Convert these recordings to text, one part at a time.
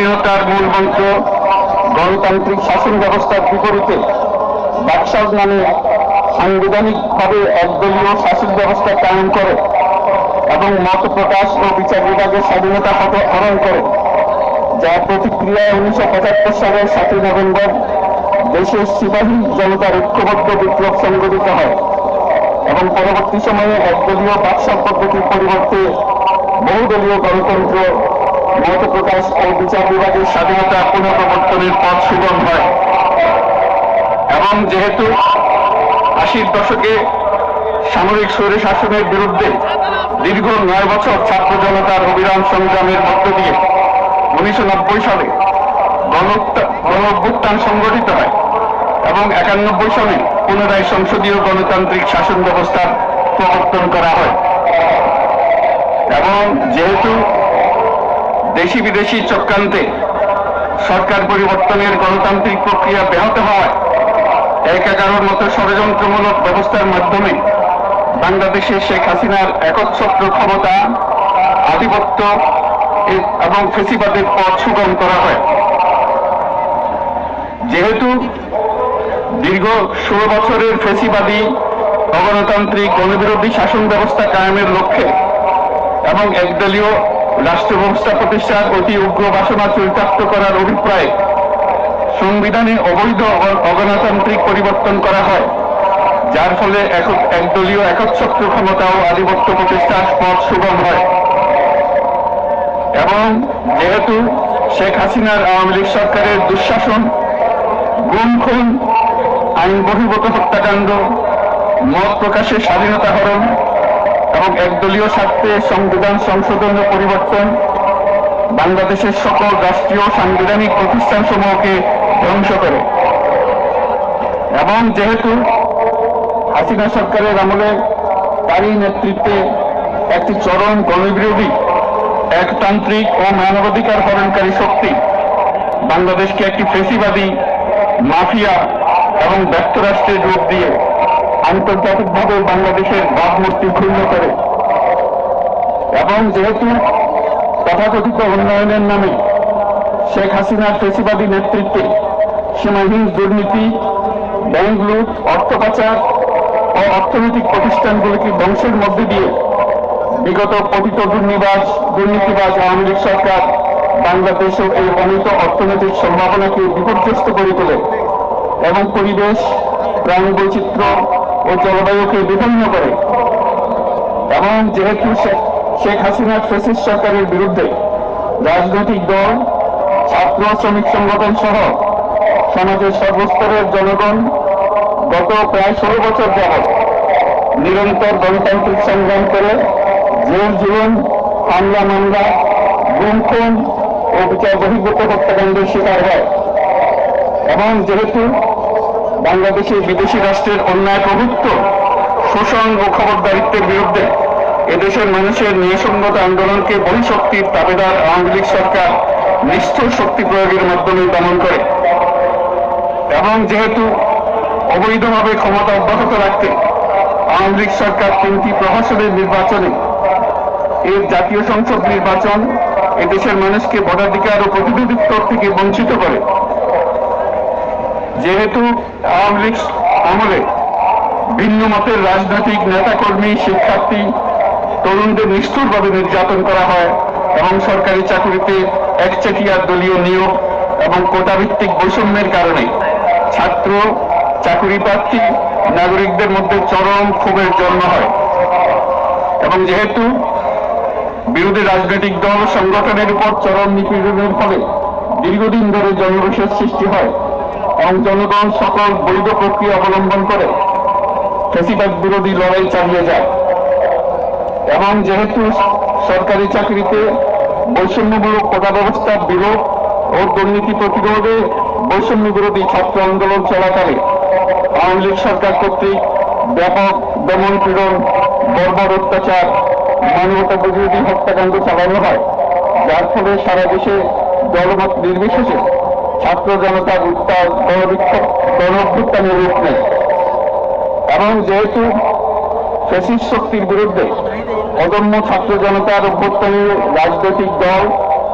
স্বাধীনতার মূল মন্ত্র গণতান্ত্রিক শাসন ব্যবস্থার বিপরীতে বাকশাল নামে সাংবিধানিকভাবে একদলীয় শাসন ব্যবস্থা কায়েম করে এবং মত প্রকাশ ও বিচার বিভাগের স্বাধীনতা হরণ করে, যার প্রতিক্রিয়ায় 1975 সালের 7 নভেম্বর দেশের সিপাহী জনতার ঐক্যবদ্ধ বিপ্লব সংগঠিত হয় এবং পরবর্তী সময়ে একদলীয় বাকশাল পদ্ধতির পরিবর্তে বহুদলীয় গণতন্ত্র, মত প্রকাশ ও বিচার বিভাগের স্বাধীনতা পুনঃপ্রবর্তনের পথ সুগম হয়। এবং যেহেতু 80-র দশকে সামরিক স্বৈরশাসনের বিরুদ্ধে দীর্ঘ 9 বছর ছাত্র জনতার অবিরাম সংগ্রামের মধ্য দিয়ে 1990 সালে গণ-অভ্যুত্থান সংগঠিত হয় এবং 91 সালে পুনরায় সংসদীয় গণতান্ত্রিক শাসন ব্যবস্থার প্রবর্তন করা হয়। এবং যেহেতু দেশি বিদেশি চক্রান্তে সরকার পরিবর্তনের গণতান্ত্রিক প্রক্রিয়া ব্যাহত হওয়ায় 11-র মতো ষড়যন্ত্রমূলক ব্যবস্থার মাধ্যমে বাংলাদেশে শেখ হাসিনার একচ্ছত্র ক্ষমতা, আধিপত্য এবং ফেসিবাদের পথ সুগম করা হয়। যেহেতু দীর্ঘ 16 বছরের ফেসিবাদী অগণতান্ত্রিক গণবিরোধী শাসন ব্যবস্থা কায়েমের লক্ষ্যে এবং একদলীয় রাষ্ট্র ব্যবস্থা প্রতিষ্ঠার অতি উগ্র বাসনা চরিতার্থ করার অভিপ্রায়ে সংবিধানে অবৈধ অগণতান্ত্রিক পরিবর্তন করা হয়, যার ফলে একদলীয় একচ্ছত্র ক্ষমতা ও আধিপত্য প্রতিষ্ঠার পথ সুগম হয়। এবং যেহেতু শেখ হাসিনার আওয়ামী লীগ সরকারের দুঃশাসন, গুম খুন, আইন বহির্ভূত হত্যাকাণ্ড, মত প্রকাশের স্বাধীনতা হরণ এবং একদলীয় স্বার্থে সংবিধান সংশোধন ও পরিবর্তন বাংলাদেশের সকল রাষ্ট্রীয় সাংবিধানিক প্রতিষ্ঠানসমূহকে ধ্বংস করে। এবং যেহেতু হাসিনা সরকারের আমলে তারই নেতৃত্বে একটি চরম গণবিরোধী, একতান্ত্রিক ও মানবাধিকার হরণকারী শক্তি বাংলাদেশকে একটি ফেসিবাদী, মাফিয়া এবং ব্যর্থ রাষ্ট্রের রূপ দিয়ে আন্তর্জাতিকভাবে বাংলাদেশের ভাবমূর্তি ক্ষুণ্ণ করে। এবং যেহেতু তথাকথিত উন্নয়নের নামে শেখ হাসিনার ফেসিবাদী নেতৃত্বে সীমাহীন দুর্নীতি, ব্যাংক লুট, অর্থ পাচার ও অর্থনৈতিক প্রতিষ্ঠানগুলিকে ধ্বংসের মধ্যে দিয়ে বিগত পতিত দুর্নীতিবাজ আওয়ামী লীগ সরকার বাংলাদেশে এই অনিত অর্থনৈতিক সম্ভাবনাকে বিপর্যস্ত করে তোলে এবং পরিবেশ, প্রাণ বৈচিত্র্য ও জলবায়ুকে বিপন্ন করে। এবং যেহেতু শেখ হাসিনার ফ্যাসিস্ট সরকারের বিরুদ্ধে রাজনৈতিক দল, ছাত্র শ্রমিক সংগঠন সহ সমাজের সর্বস্তরের জনগণ গত প্রায় 16 বছর যাবৎ নিরন্তর গণতান্ত্রিক সংগ্রাম করে জেল জীবন, হামলা মামলা, গুম খুন ও বিচার বহির্ভূত হত্যাকাণ্ডের শিকার হয়। এবং যেহেতু বাংলাদেশে বিদেশি রাষ্ট্রের অন্যায় প্রভুত্ব, শোষণ ও খবরদারিত্বের বিরুদ্ধে এদেশের মানুষের ন্যায়সঙ্গত আন্দোলনকে বহিঃশক্তির দাবিদার আওয়ামী লীগ সরকার নিষ্ঠুর শক্তি প্রয়োগের মাধ্যমে দমন করে। এবং যেহেতু অবৈধভাবে ক্ষমতা অব্যাহত রাখতে আওয়ামী লীগ সরকার 3টি প্রহসনের নির্বাচনে এর জাতীয় সংসদ নির্বাচন এদেশের মানুষকে ভোটাধিকার ও প্রতিনিধিত্ব থেকে বঞ্চিত করে। যেহেতু আওয়ামী লীগ আমলে ভিন্ন মতের রাজনৈতিক নেতাকর্মী, শিক্ষার্থী, তরুণদের নিষ্ঠুরভাবে নির্যাতন করা হয় এবং সরকারি চাকরিতে একচেটিয়া দলীয় নিয়োগ এবং কোটাভিত্তিক বৈষম্যের কারণে ছাত্র, চাকরি প্রার্থী, নাগরিকদের মধ্যে চরম ক্ষোভের জন্ম হয়। এবং যেহেতু বিরোধী রাজনৈতিক দল সংগঠনের উপর চরম নিপীড়নের ফলে দীর্ঘদিন ধরে জনরোষের সৃষ্টি হয় এবং জনগণ সকল বৈধ প্রক্রিয়া অবলম্বন করে ফ্যাসিবাদ বিরোধী লড়াই চালিয়ে যায়। এবং যেহেতু সরকারি চাকরিতে বৈষম্যমূলক কোটা ব্যবস্থার বিরোধ ও দুর্নীতি প্রতিরোধে বৈষম্য বিরোধী ছাত্র আন্দোলন চলাকালে আওয়ামী লীগ সরকার কর্তৃক ব্যাপক দমন পীড়ন, বর্বর অত্যাচার, মানবতা বিরোধী হত্যাকাণ্ড চালানো হয়, যার ফলে সারা দেশে দলমত নির্বিশেষে ছাত্র জনতার উত্তাল গণ-অভ্যুত্থানের রূপ নেয়। এবং যেহেতু ফ্যাসিস্ট শক্তির বিরুদ্ধে অদম্য ছাত্র জনতার অভ্যুত্থানে রাজনৈতিক দল,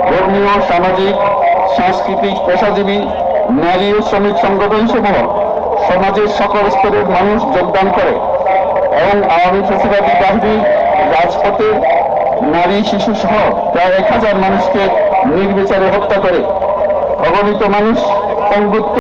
ধর্মীয়, সামাজিক সাংস্কৃতিক, পেশাজীবী, নারী ও শ্রমিক সংগঠন সমূহ সমাজের সকল স্তরের মানুষ যোগদান করে এবং আওয়ামী ফ্যাসিবাদী বাহিনী রাজপথে নারী, শিশু সহ প্রায় 1000 মানুষকে নির্বিচারে হত্যা করে। অগণিত মানুষ পঙ্গুত্ব